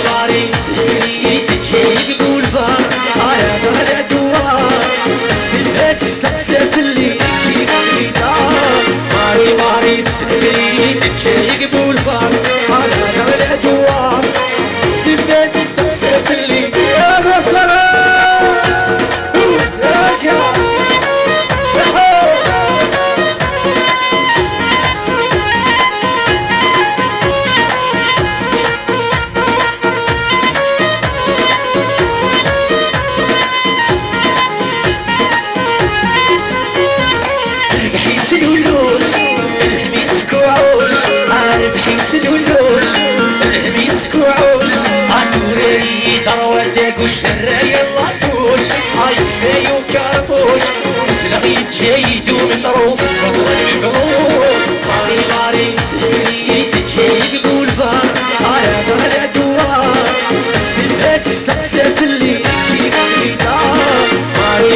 باري سهري تجي يقول بار على ظهر دوار السلة تستقسف اللي يقول دار باري سهري تجي يقول بار على ظهر دوار السلة تستقسف اللي يا بصرة والشر يلا توش هاي كفاية وكرطوش مسلغ يتجيدو من روح وطول القلوب باري سهري تجي يقول بار على ظهر دوار السلة تستقسف اللي يقول دار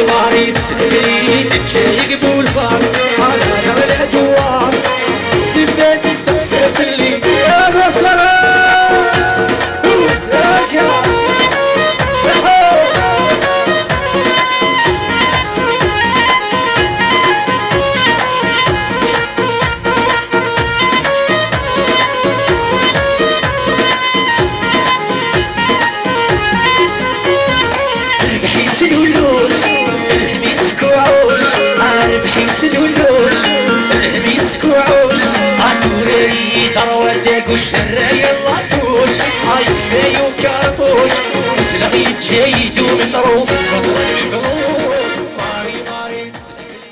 باري سهري تجي يقول بار على ظهر دوار السلة تستقسف اللي يا بصرة والشر